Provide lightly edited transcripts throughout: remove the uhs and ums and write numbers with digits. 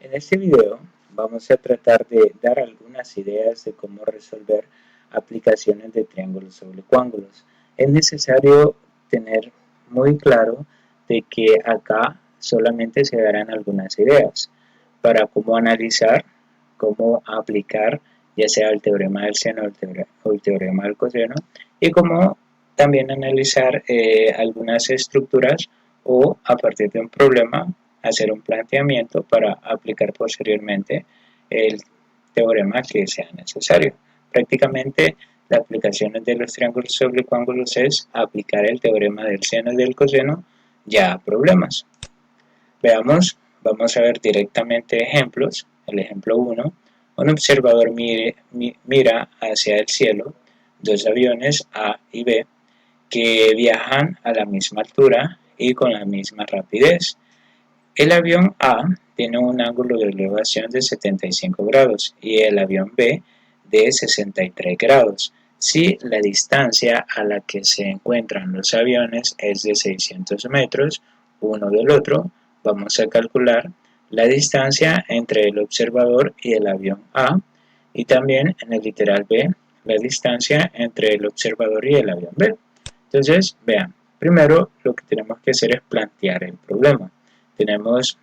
En este video vamos a tratar de dar algunas ideas de cómo resolver aplicaciones de triángulos oblicuángulos. Es necesario tener muy claro de que acá solamente se darán algunas ideas para cómo analizar, cómo aplicar ya sea el teorema del seno o el teorema del coseno, y cómo también analizar algunas estructuras o a partir de un problema hacer un planteamiento para aplicar posteriormente el teorema que sea necesario. Prácticamente la aplicación de los triángulos oblicuángulos es aplicar el teorema del seno y del coseno ya a problemas. Veamos, vamos a ver directamente ejemplos. El ejemplo 1, un observador mira hacia el cielo dos aviones A y B que viajan a la misma altura y con la misma rapidez. El avión A tiene un ángulo de elevación de 75 grados y el avión B de 63 grados. Si la distancia a la que se encuentran los aviones es de 600 metros uno del otro, vamos a calcular la distancia entre el observador y el avión A y también en el literal B la distancia entre el observador y el avión B. Entonces, vean, primero lo que tenemos que hacer es plantear el problema. Tenemos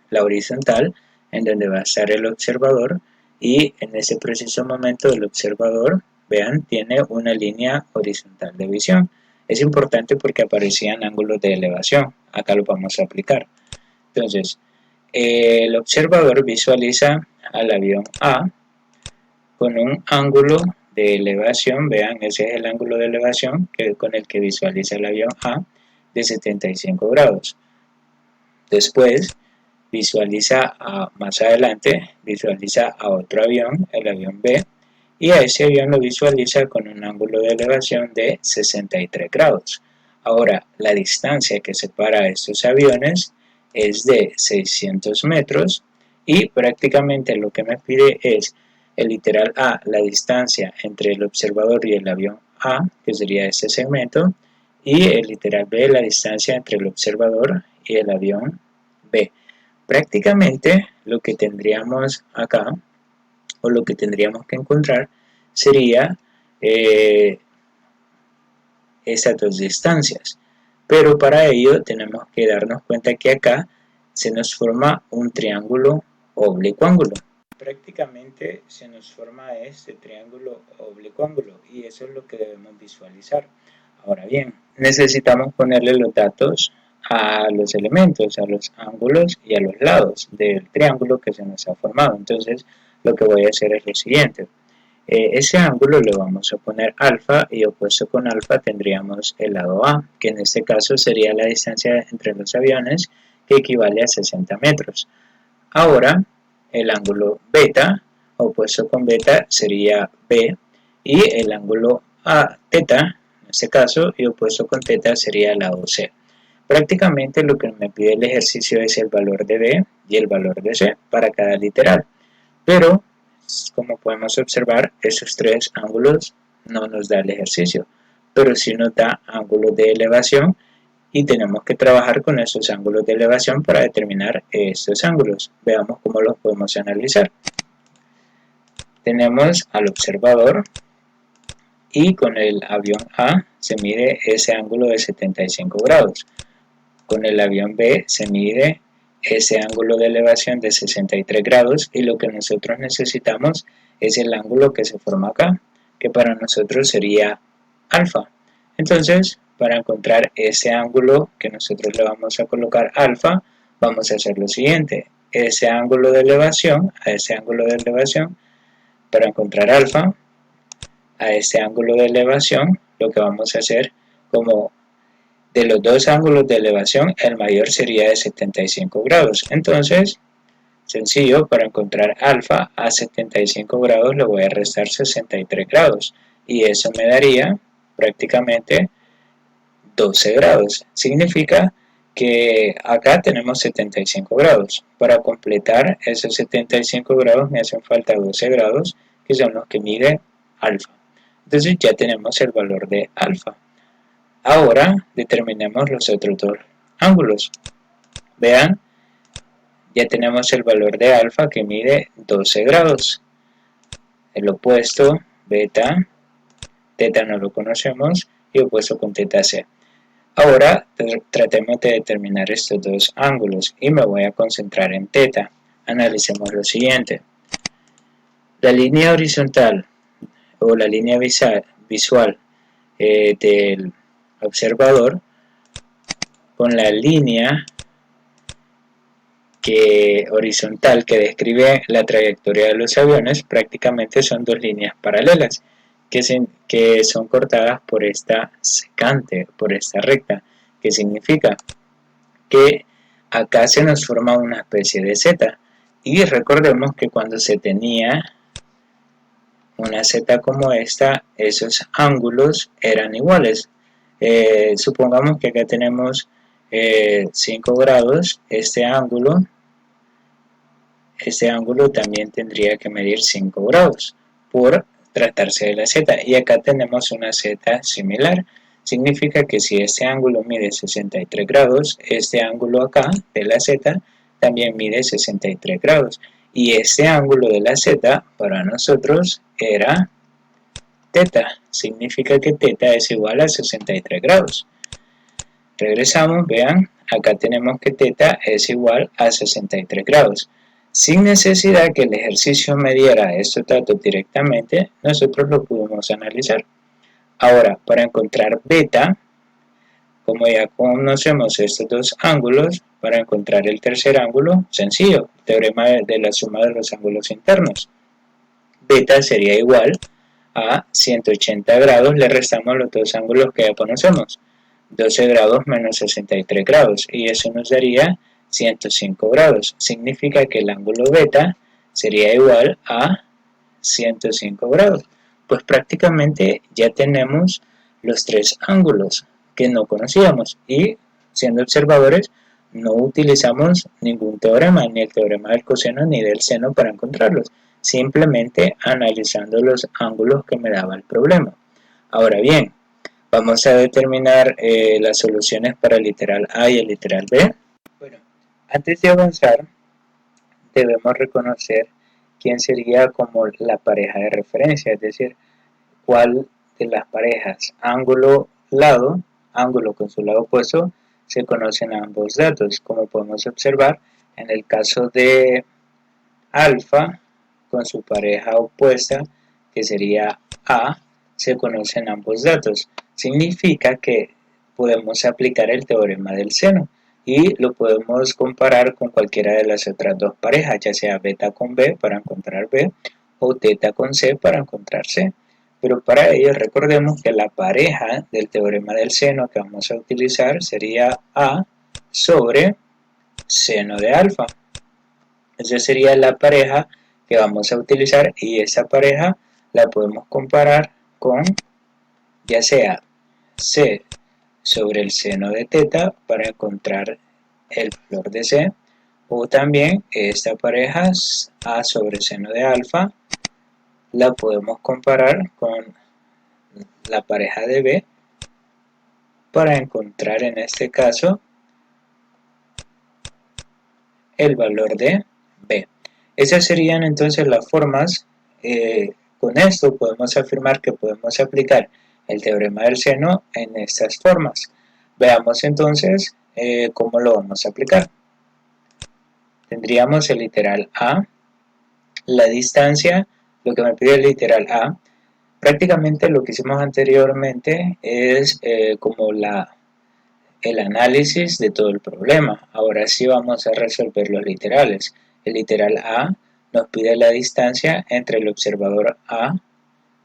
la horizontal en donde va a estar el observador y en ese preciso momento el observador, vean, tiene una línea horizontal de visión. Es importante porque aparecían ángulos de elevación. Acá lo vamos a aplicar. Entonces, el observador visualiza al avión A con un ángulo de elevación, vean, ese es el ángulo de elevación con el que visualiza el avión A, de 75 grados. Después, visualiza más adelante, visualiza a otro avión, el avión B, y a ese avión lo visualiza con un ángulo de elevación de 63 grados. Ahora, la distancia que separa a estos aviones es de 600 metros y prácticamente lo que me pide es el literal A, la distancia entre el observador y el avión A, que sería este segmento, y el literal B, la distancia entre el observador y el avión B. Prácticamente lo que tendríamos acá, o lo que tendríamos que encontrar, sería esas dos distancias. Pero para ello tenemos que darnos cuenta que acá se nos forma un triángulo oblicuángulo. Prácticamente se nos forma este triángulo oblicuángulo y eso es lo que debemos visualizar. Ahora bien, necesitamos ponerle los datos a los elementos, a los ángulos y a los lados del triángulo que se nos ha formado. Entonces, lo que voy a hacer es lo siguiente. Ese ángulo le vamos a poner alfa y opuesto con alfa tendríamos el lado A, que en este caso sería la distancia entre los aviones, que equivale a 60 metros. Ahora, el ángulo beta, opuesto con beta, sería B, y el ángulo teta, en este caso, y opuesto con teta sería el lado C. Prácticamente lo que me pide el ejercicio es el valor de B y el valor de C para cada literal. Pero, como podemos observar, esos tres ángulos no nos da el ejercicio, pero sí nos da ángulos de elevación y tenemos que trabajar con esos ángulos de elevación para determinar estos ángulos. Veamos cómo los podemos analizar. Tenemos al observador y con el avión A se mide ese ángulo de 75 grados. Con el avión B se mide ese ángulo de elevación de 63 grados y lo que nosotros necesitamos es el ángulo que se forma acá, que para nosotros sería alfa. Entonces, para encontrar ese ángulo que nosotros le vamos a colocar alfa, vamos a hacer lo siguiente. Ese ángulo de elevación, a ese ángulo de elevación, para encontrar alfa, a ese ángulo de elevación, lo que vamos a hacer, como de los dos ángulos de elevación, el mayor sería de 75 grados. Entonces, sencillo, para encontrar alfa a 75 grados le voy a restar 63 grados. Y eso me daría prácticamente 12 grados. Significa que acá tenemos 75 grados. Para completar esos 75 grados me hacen falta 12 grados, que son los que mide alfa. Entonces ya tenemos el valor de alfa. Ahora determinemos los otros dos ángulos. Vean, ya tenemos el valor de alfa que mide 12 grados. El opuesto, beta, teta no lo conocemos, y opuesto con teta c. Ahora tratemos de determinar estos dos ángulos y me voy a concentrar en teta. Analicemos lo siguiente. La línea horizontal o la línea visual del observador con la línea horizontal que describe la trayectoria de los aviones prácticamente son dos líneas paralelas que son cortadas por esta secante, por esta recta, que significa que acá se nos forma una especie de Z. Y recordemos que cuando se tenía una Z como esta, esos ángulos eran iguales. Supongamos que acá tenemos 5 grados, este ángulo también tendría que medir 5 grados por tratarse de la Z. Y acá tenemos una Z similar. Significa que si este ángulo mide 63 grados, este ángulo acá de la Z también mide 63 grados. Y este ángulo de la Z para nosotros era teta. Significa que teta es igual a 63 grados. Regresamos, vean, acá tenemos que teta es igual a 63 grados. Sin necesidad que el ejercicio me diera estos datos directamente, nosotros lo pudimos analizar. Ahora, para encontrar beta, como ya conocemos estos dos ángulos, para encontrar el tercer ángulo, sencillo, teorema de la suma de los ángulos internos. Beta sería igual a 180 grados, le restamos los dos ángulos que ya conocemos. 12 grados menos 63 grados, y eso nos daría 105 grados. Significa que el ángulo beta sería igual a 105 grados. Pues prácticamente ya tenemos los tres ángulos que no conocíamos, y siendo observadores no utilizamos ningún teorema, ni el teorema del coseno ni del seno para encontrarlos, simplemente analizando los ángulos que me daba el problema. Ahora bien, vamos a determinar las soluciones para el literal A y el literal B. Bueno, antes de avanzar, debemos reconocer quién sería como la pareja de referencia, es decir, cuál de las parejas ángulo-lado, ángulo con su lado opuesto, se conocen ambos datos. Como podemos observar, en el caso de alfa con su pareja opuesta, que sería A, se conocen ambos datos. Significa que podemos aplicar el teorema del seno y lo podemos comparar con cualquiera de las otras dos parejas, ya sea beta con B para encontrar B o teta con C para encontrar C. Pero para ello recordemos que la pareja del teorema del seno que vamos a utilizar sería A sobre seno de alfa. Esa sería la pareja que vamos a utilizar, y esa pareja la podemos comparar con ya sea C sobre el seno de teta para encontrar el valor de C, o también esta pareja A sobre seno de alfa la podemos comparar con la pareja de B para encontrar en este caso el valor de B. Esas serían entonces las formas. Con esto podemos afirmar que podemos aplicar el teorema del seno en estas formas. Veamos entonces cómo lo vamos a aplicar. Tendríamos el literal A, la distancia, lo que me pide el literal A. Prácticamente lo que hicimos anteriormente es como el análisis de todo el problema. Ahora sí vamos a resolver los literales. El literal A nos pide la distancia entre el observador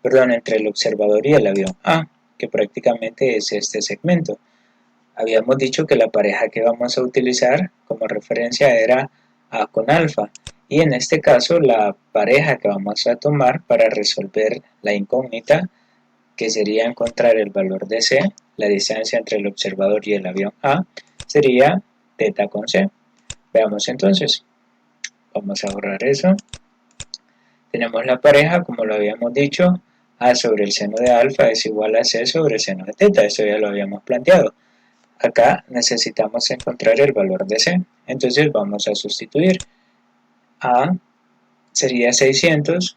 entre el observador y el avión A, que prácticamente es este segmento. Habíamos dicho que la pareja que vamos a utilizar como referencia era A con alfa, y en este caso la pareja que vamos a tomar para resolver la incógnita, que sería encontrar el valor de C, la distancia entre el observador y el avión A, sería teta con C. Veamos entonces. Vamos a borrar eso. Tenemos la pareja, como lo habíamos dicho, A sobre el seno de alfa es igual a C sobre el seno de teta. Esto ya lo habíamos planteado. Acá necesitamos encontrar el valor de C. Entonces vamos a sustituir. A sería 600,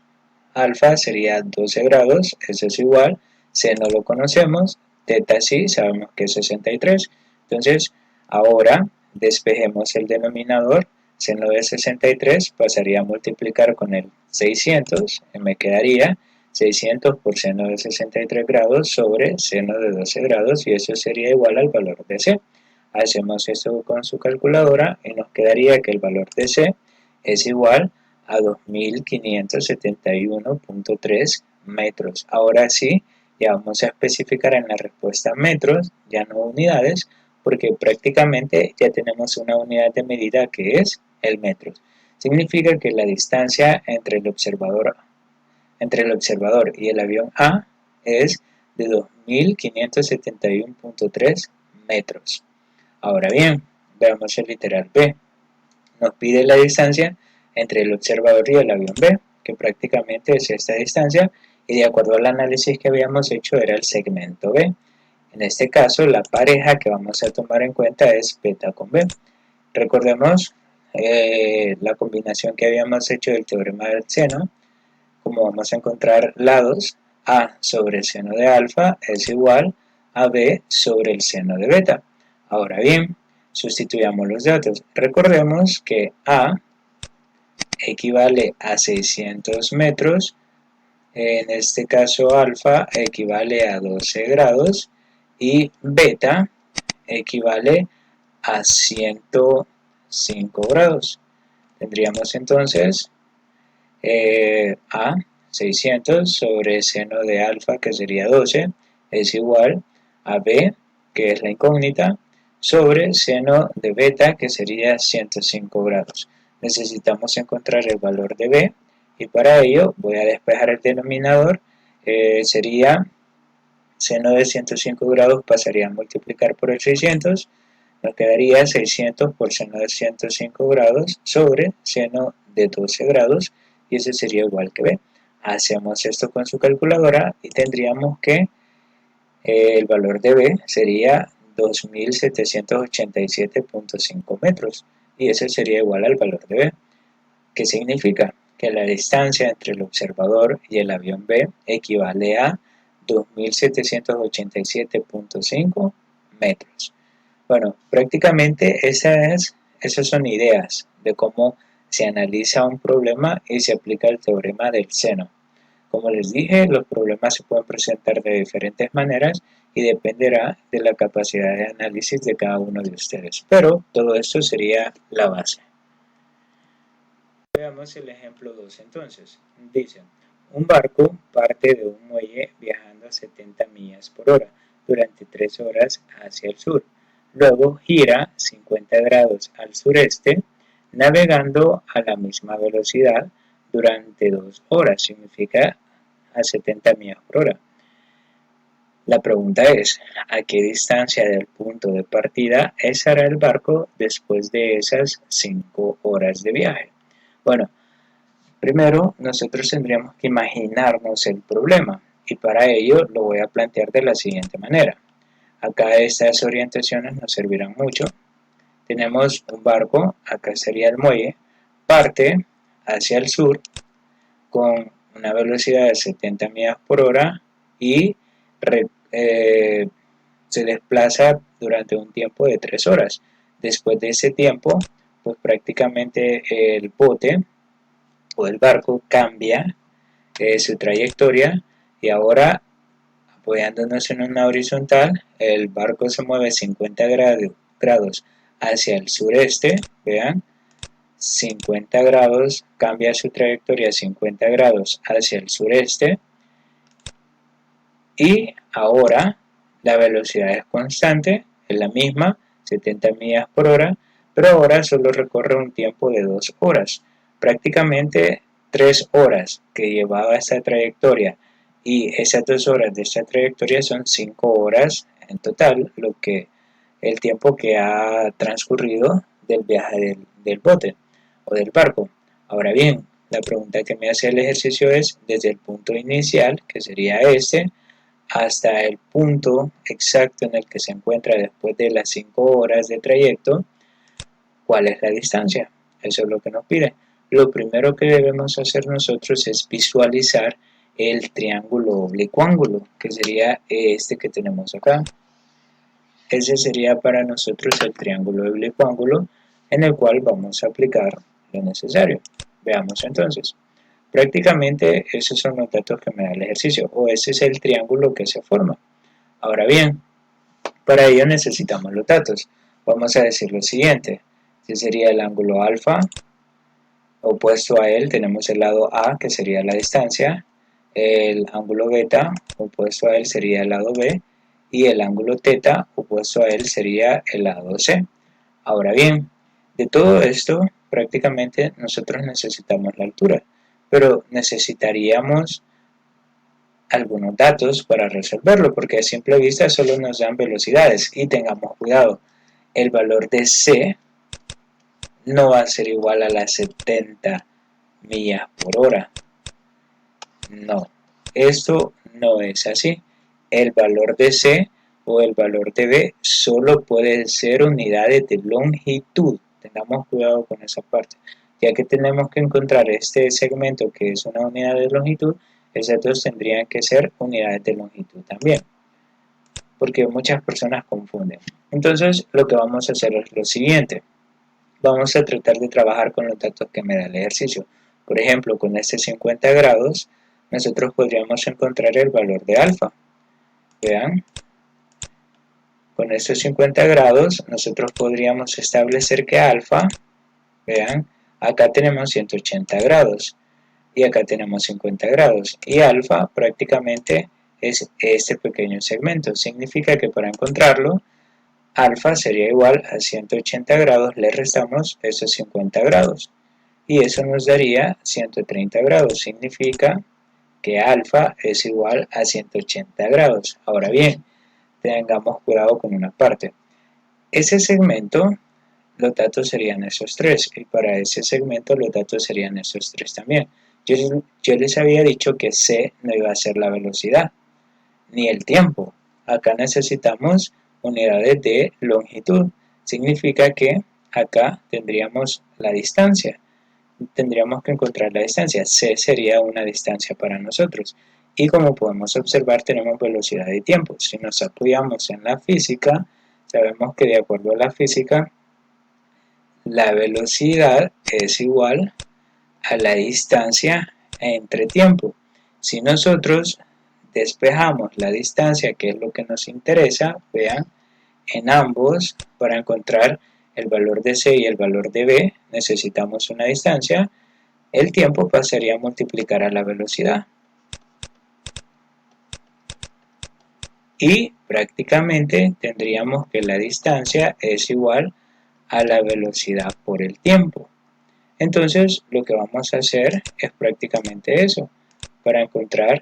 alfa sería 12 grados, eso es igual, C no lo conocemos, teta sí, sabemos que es 63, entonces ahora despejemos el denominador, seno de 63 pasaría a multiplicar con el 600, y me quedaría 600 por seno de 63 grados sobre seno de 12 grados, y eso sería igual al valor de C. Hacemos esto con su calculadora y nos quedaría que el valor de C es igual a 2571.3 metros. Ahora sí, ya vamos a especificar en la respuesta metros, ya no unidades, porque prácticamente ya tenemos una unidad de medida que es el metro. Significa que la distancia entre el observador y el avión A es de 2571.3 metros. Ahora bien, veamos el literal B. Nos pide la distancia entre el observador y el avión B, que prácticamente es esta distancia, y de acuerdo al análisis que habíamos hecho era el segmento B. En este caso, la pareja que vamos a tomar en cuenta es beta con B. Recordemos la combinación que habíamos hecho del teorema del seno. Como vamos a encontrar lados, A sobre el seno de alfa es igual a B sobre el seno de beta. Ahora bien, sustituyamos los datos. Recordemos que A equivale a 600 metros, en este caso alfa equivale a 12 grados y beta equivale a 105 grados. Tendríamos entonces A 600 sobre seno de alfa, que sería 12, es igual a B, que es la incógnita, sobre seno de beta, que sería 105 grados. Necesitamos encontrar el valor de B, y para ello voy a despejar el denominador, sería seno de 105 grados pasaría a multiplicar por el 600, nos quedaría 600 por seno de 105 grados sobre seno de 12 grados, y ese sería igual que B. Hacemos esto con su calculadora y tendríamos que el valor de B sería 2787.5 metros, y ese sería igual al valor de B. ¿Qué significa? Que la distancia entre el observador y el avión B equivale a 2787.5 metros. Bueno, prácticamente esas son ideas de cómo se analiza un problema y se aplica el teorema del seno. Como les dije, los problemas se pueden presentar de diferentes maneras y dependerá de la capacidad de análisis de cada uno de ustedes. Pero todo esto sería la base. Veamos el ejemplo 2 entonces. Dice, un barco parte de un muelle viajando a 70 millas por hora durante 3 horas hacia el sur. Luego gira 50 grados al sureste, navegando a la misma velocidad durante 2 horas, significa a 70 millas por hora. La pregunta es, ¿a qué distancia del punto de partida estará el barco después de esas 5 horas de viaje? Bueno, primero nosotros tendríamos que imaginarnos el problema, y para ello lo voy a plantear de la siguiente manera. Acá estas orientaciones nos servirán mucho. Tenemos un barco, acá sería el muelle, parte hacia el sur con una velocidad de 70 millas por hora y se desplaza durante un tiempo de 3 horas. Después de ese tiempo, pues prácticamente el bote o el barco cambia su trayectoria, y ahora, apoyándonos en una horizontal, el barco se mueve 50 grados hacia el sureste, vean, 50 grados, cambia su trayectoria 50 grados hacia el sureste, y ahora la velocidad es constante, es la misma, 70 millas por hora, pero ahora solo recorre un tiempo de 2 horas. Prácticamente 3 horas que llevaba esta trayectoria, y esas 2 horas de esta trayectoria son 5 horas en total, lo que el tiempo que ha transcurrido del viaje del bote o del barco. Ahora bien, la pregunta que me hace el ejercicio es, desde el punto inicial, que sería este, hasta el punto exacto en el que se encuentra después de las 5 horas de trayecto, ¿Cuál es la distancia? Eso es lo que nos pide. Lo primero que debemos hacer nosotros es visualizar el triángulo oblicuángulo, que sería este que tenemos acá. Ese sería para nosotros el triángulo oblicuángulo en el cual vamos a aplicar lo necesario. Veamos entonces. Prácticamente esos son los datos que me da el ejercicio, o ese es el triángulo que se forma. Ahora bien, para ello necesitamos los datos. Vamos a decir lo siguiente. Este sería el ángulo alfa. Opuesto a él tenemos el lado A, que sería la distancia. El ángulo beta, opuesto a él, sería el lado B. Y el ángulo teta, opuesto a él, sería el lado C. Ahora bien, de todo esto, prácticamente nosotros necesitamos la altura. Pero necesitaríamos algunos datos para resolverlo, porque a simple vista solo nos dan velocidades. Y tengamos cuidado, el valor de C no va a ser igual a las 70 millas por hora. No, esto no es así. El valor de C o el valor de B solo puede ser unidades de longitud. Tengamos cuidado con esa parte, ya que tenemos que encontrar este segmento que es una unidad de longitud. Esas dos tendrían que ser unidades de longitud también, porque muchas personas confunden. Entonces lo que vamos a hacer es lo siguiente. Vamos a tratar de trabajar con los datos que me da el ejercicio. Por ejemplo, con este 50 grados, nosotros podríamos encontrar el valor de alfa. Vean, con estos 50 grados, nosotros podríamos establecer que alfa, vean, acá tenemos 180 grados y acá tenemos 50 grados. Y alfa prácticamente es este pequeño segmento. Significa que para encontrarlo, alfa sería igual a 180 grados, le restamos esos 50 grados. Y eso nos daría 130 grados. Significa que alfa es igual a 180 grados. Ahora bien, tengamos cuidado con una parte. Ese segmento, los datos serían esos tres. Y para ese segmento los datos serían esos tres también. Yo les había dicho que C no iba a ser la velocidad, ni el tiempo. Acá necesitamos unidades de longitud. Significa que acá tendríamos la distancia. Tendríamos que encontrar la distancia. C sería una distancia para nosotros. Y como podemos observar, tenemos velocidad y tiempo. Si nos apoyamos en la física, sabemos que de acuerdo a la física, la velocidad es igual a la distancia entre tiempo. Si nosotros despejamos la distancia, que es lo que nos interesa, vean, en ambos, para encontrar el valor de C y el valor de B, necesitamos una distancia. El tiempo pasaría a multiplicar a la velocidad. Y prácticamente tendríamos que la distancia es igual a la velocidad por el tiempo. Entonces lo que vamos a hacer es prácticamente eso. Para encontrar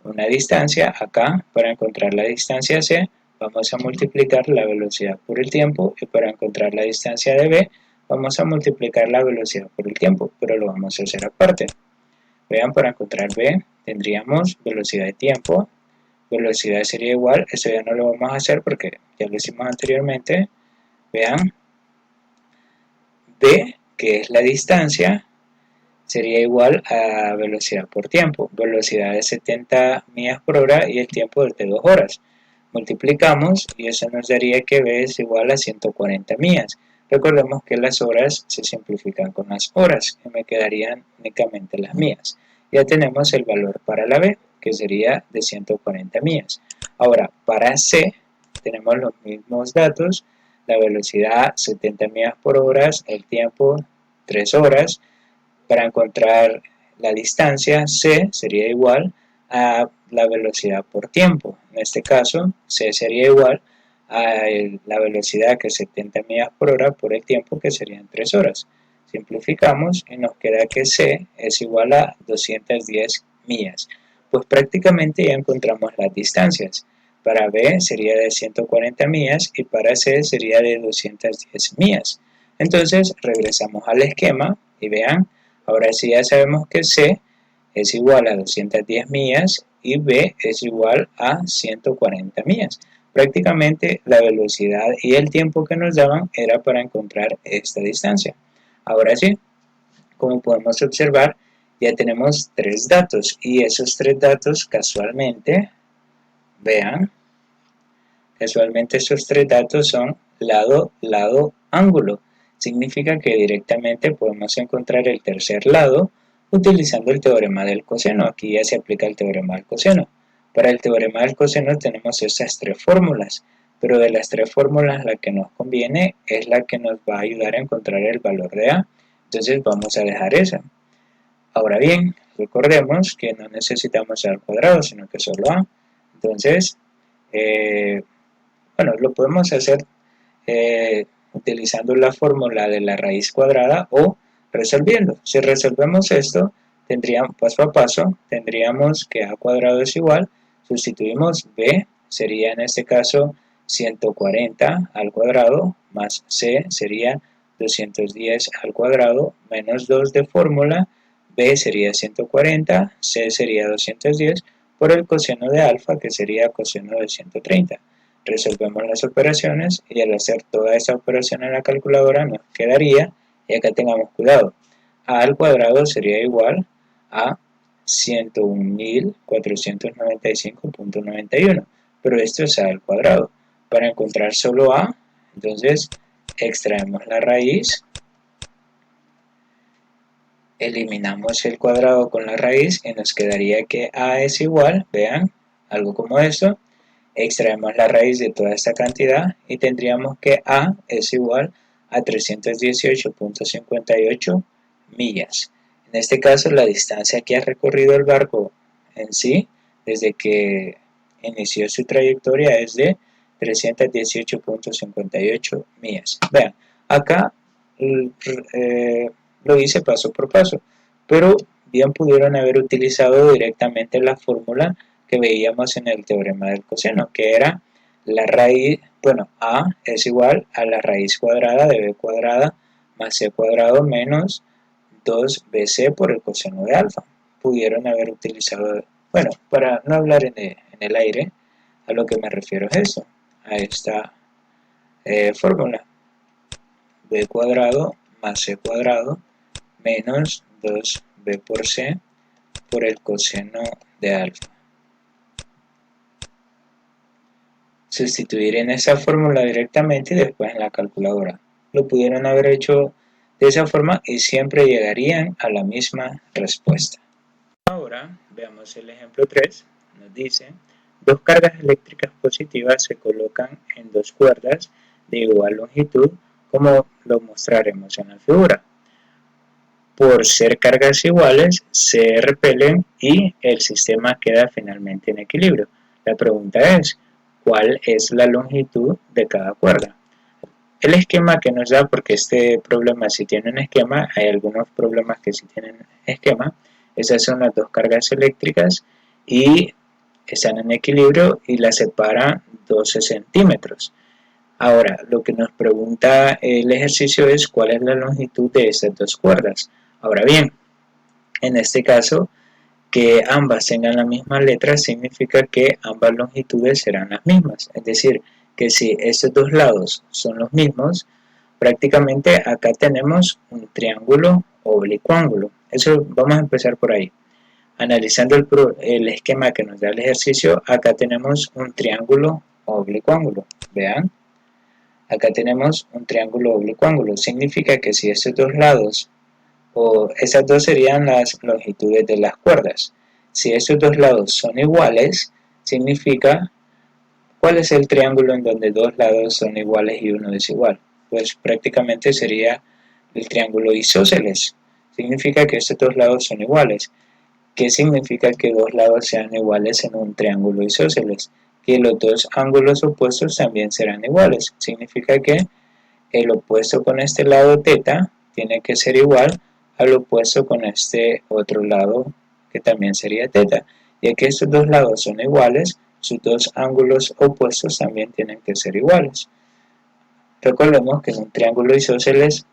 una distancia acá, para encontrar la distancia C, vamos a multiplicar la velocidad por el tiempo, y para encontrar la distancia de B, vamos a multiplicar la velocidad por el tiempo, pero lo vamos a hacer aparte. Vean, para encontrar B tendríamos velocidad de tiempo, velocidad sería igual, esto ya no lo vamos a hacer porque ya lo hicimos anteriormente. Vean, B, que es la distancia, sería igual a velocidad por tiempo. Velocidad de 70 millas por hora y el tiempo es de 2 horas. Multiplicamos y eso nos daría que B es igual a 140 millas. Recordemos que las horas se simplifican con las horas y me quedarían únicamente las millas. Ya tenemos el valor para la B, que sería de 140 millas. Ahora, para C tenemos los mismos datos. La velocidad 70 millas por hora, el tiempo 3 horas. Para encontrar la distancia, C sería igual a la velocidad por tiempo. En este caso, C sería igual a la velocidad que es 70 millas por hora por el tiempo, que serían 3 horas. Simplificamos y nos queda que C es igual a 210 millas. Pues prácticamente ya encontramos las distancias. Para B sería de 140 millas y para C sería de 210 millas. Entonces regresamos al esquema y vean, ahora sí ya sabemos que C es igual a 210 millas y B es igual a 140 millas. prácticamente la velocidad y el tiempo que nos daban era para encontrar esta distancia. Ahora sí, como podemos observar, ya tenemos 3 datos y esos 3 datos casualmente, vean, casualmente esos 3 datos son lado, lado, ángulo. Significa que directamente podemos encontrar el tercer lado utilizando el teorema del coseno. Aquí ya se aplica el teorema del coseno. Para el teorema del coseno tenemos estas 3 fórmulas, pero de las 3 fórmulas la que nos conviene es la que nos va a ayudar a encontrar el valor de A. Entonces vamos a dejar esa. Ahora bien, recordemos que no necesitamos A al cuadrado, sino que solo A. Entonces, bueno, lo podemos hacer utilizando la fórmula de la raíz cuadrada o resolviendo. Si resolvemos esto, tendríamos paso a paso, tendríamos que A cuadrado es igual, sustituimos B, sería en este caso 140 al cuadrado, más C sería 210 al cuadrado, menos 2 de fórmula, B sería 140, C sería 210, por el coseno de alfa, que sería coseno de 130. Resolvemos las operaciones y al hacer toda esa operación en la calculadora nos quedaría, y acá tengamos cuidado, A al cuadrado sería igual a 101.495.91, pero esto es A al cuadrado. Para encontrar solo A, entonces extraemos la raíz, eliminamos el cuadrado con la raíz y nos quedaría que A es igual, vean, algo como esto. Extraemos la raíz de toda esta cantidad y tendríamos que A es igual a 318.58 millas. En este caso, la distancia que ha recorrido el barco en sí, desde que inició su trayectoria, es de 318.58 millas. Vean, acá lo hice paso por paso, pero bien pudieron haber utilizado directamente la fórmula que veíamos en el teorema del coseno, que era la raíz, bueno, A es igual a la raíz cuadrada de B cuadrada más C cuadrado menos 2BC por el coseno de alfa. Pudieron haber utilizado, bueno, para no hablar en el aire, a lo que me refiero es eso, a esta fórmula, B cuadrado más C cuadrado menos 2B por C por el coseno de alfa. Sustituir en esa fórmula directamente y después en la calculadora. Lo pudieron haber hecho de esa forma y siempre llegarían a la misma respuesta. Ahora veamos el ejemplo 3. Nos dice, dos cargas eléctricas positivas se colocan en dos cuerdas de igual longitud, como lo mostraremos en la figura. Por ser cargas iguales, se repelen y el sistema queda finalmente en equilibrio. La pregunta es, ¿cuál es la longitud de cada cuerda? El esquema que nos da, porque este problema sí tiene un esquema, hay algunos problemas que sí tienen esquema, esas son las dos cargas eléctricas y están en equilibrio y las separa 12 centímetros. Ahora, lo que nos pregunta el ejercicio es cuál es la longitud de estas dos cuerdas. Ahora bien, en este caso, que ambas tengan la misma letra significa que ambas longitudes serán las mismas. Es decir, que si estos dos lados son los mismos, prácticamente acá tenemos un triángulo oblicuángulo. Eso vamos a empezar por ahí. Analizando el esquema que nos da el ejercicio, acá tenemos un triángulo oblicuángulo. Vean, acá tenemos un triángulo oblicuángulo. Significa que si estos dos lados, o esas dos serían las longitudes de las cuerdas. Si estos dos lados son iguales, significa ¿cuál es el triángulo en donde dos lados son iguales y uno desigual? Pues prácticamente sería el triángulo isósceles. Significa que estos dos lados son iguales. ¿Qué significa que dos lados sean iguales en un triángulo isósceles? Que los dos ángulos opuestos también serán iguales. Significa que el opuesto con este lado θ tiene que ser igual al opuesto con este otro lado que también sería θ. Ya que estos dos lados son iguales, sus dos ángulos opuestos también tienen que ser iguales. Recordemos que en un triángulo isósceles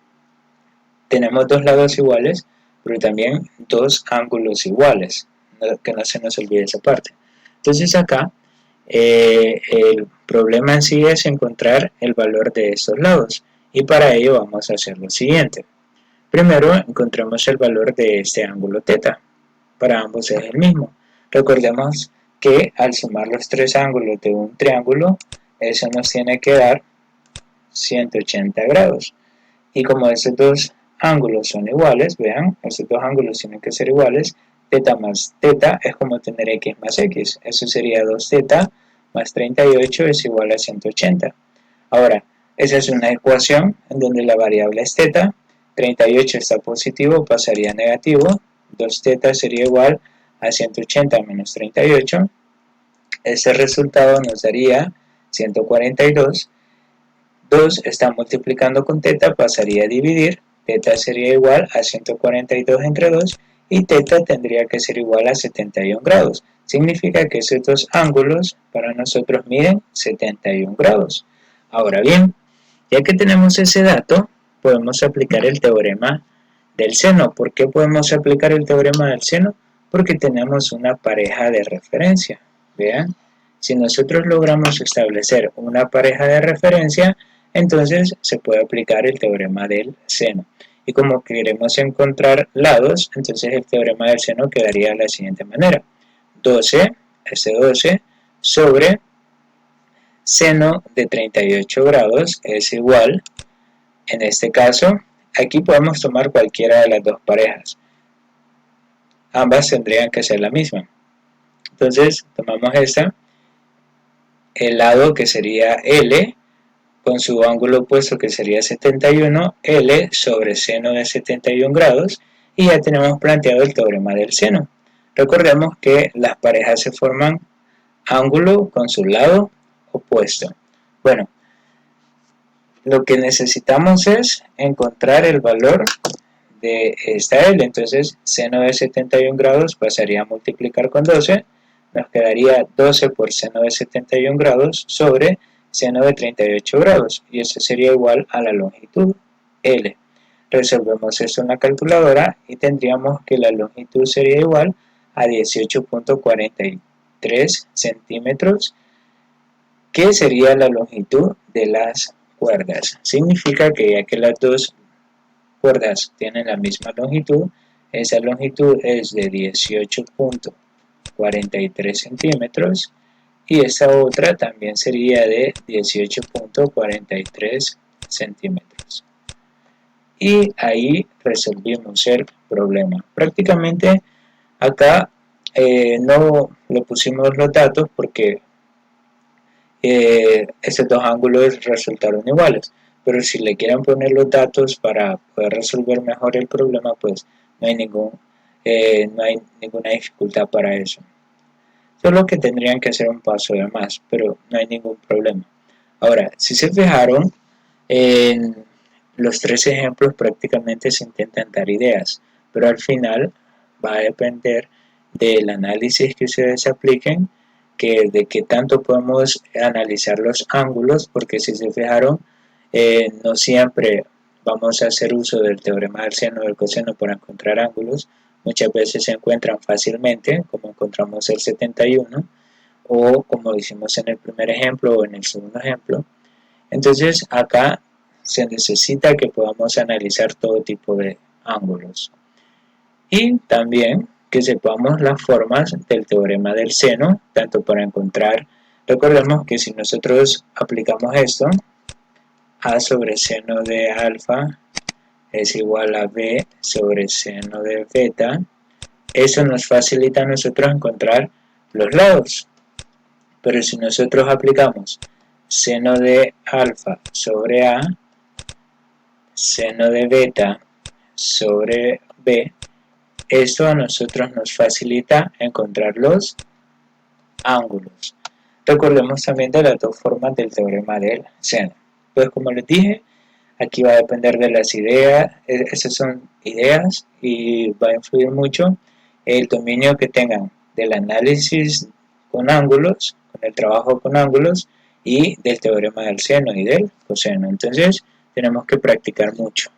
tenemos dos lados iguales, pero también dos ángulos iguales, que no se nos olvide esa parte. Entonces acá El problema en sí es encontrar el valor de estos lados, y para ello vamos a hacer lo siguiente. Primero encontramos el valor de este ángulo θ, para ambos es el mismo. Recordemos que al sumar los tres ángulos de un triángulo, eso nos tiene que dar 180 grados. Y como estos dos ángulos son iguales, vean, estos dos ángulos tienen que ser iguales, θ más θ es como tener x más x. Eso sería 2θ más 38 es igual a 180. Ahora, esa es una ecuación en donde la variable es θ, 38 está positivo, pasaría a negativo, 2θ sería igual a 180 menos 38. Ese resultado nos daría 142. 2 está multiplicando con θ, pasaría a dividir, θ sería igual a 142 entre 2 y θ tendría que ser igual a 71 grados. Significa que esos dos ángulos para nosotros miden 71 grados. Ahora bien, ya que tenemos ese dato, podemos aplicar el teorema del seno. ¿Por qué podemos aplicar el teorema del seno? Porque tenemos una pareja de referencia. Vean, si nosotros logramos establecer una pareja de referencia, entonces se puede aplicar el teorema del seno. Y como queremos encontrar lados, entonces el teorema del seno quedaría de la siguiente manera. 12 sobre seno de 38 grados es igual, en este caso, aquí podemos tomar cualquiera de las dos parejas. Ambas tendrían que ser la misma. Entonces, tomamos esta, el lado que sería L, con su ángulo opuesto que sería 71, L sobre seno de 71 grados, y ya tenemos planteado el teorema del seno. Recordemos que las parejas se forman ángulo con su lado opuesto. Bueno, lo que necesitamos es encontrar el valor de esta L. Entonces, seno de 71 grados pasaría a multiplicar con 12, nos quedaría 12 por seno de 71 grados sobre seno de 38 grados, y eso sería igual a la longitud L. Resolvemos esto en la calculadora y tendríamos que la longitud sería igual a 18.43 centímetros, que sería la longitud de las cuerdas. Significa que ya que las dos cuerdas tienen la misma longitud, esa longitud es de 18.43 centímetros y esa otra también sería de 18.43 centímetros. Y ahí resolvimos el problema. Prácticamente acá no le pusimos los datos porque estos dos ángulos resultaron iguales, pero si le quieren poner los datos para poder resolver mejor el problema, pues no hay ninguna dificultad para eso. Solo que tendrían que hacer un paso de más, pero no hay ningún problema. Ahora, si se fijaron, en los tres ejemplos prácticamente se intentan dar ideas, pero al final va a depender del análisis que ustedes apliquen, de qué tanto podemos analizar los ángulos, porque si se fijaron, no siempre vamos a hacer uso del teorema del seno o del coseno para encontrar ángulos. Muchas veces se encuentran fácilmente, como encontramos el 71, o como hicimos en el primer ejemplo o en el segundo ejemplo. Entonces acá se necesita que podamos analizar todo tipo de ángulos. Y también que sepamos las formas del teorema del seno, tanto para encontrar, recordemos que si nosotros aplicamos esto, a sobre seno de alfa es igual a b sobre seno de beta, eso nos facilita a nosotros encontrar los lados. Pero si nosotros aplicamos seno de alfa sobre a, seno de beta sobre b, esto a nosotros nos facilita encontrar los ángulos. Recordemos también de las dos formas del teorema del seno. Pues como les dije, aquí va a depender de las ideas, esas son ideas y va a influir mucho el dominio que tengan del análisis con ángulos, con el trabajo con ángulos y del teorema del seno y del coseno. Entonces tenemos que practicar mucho.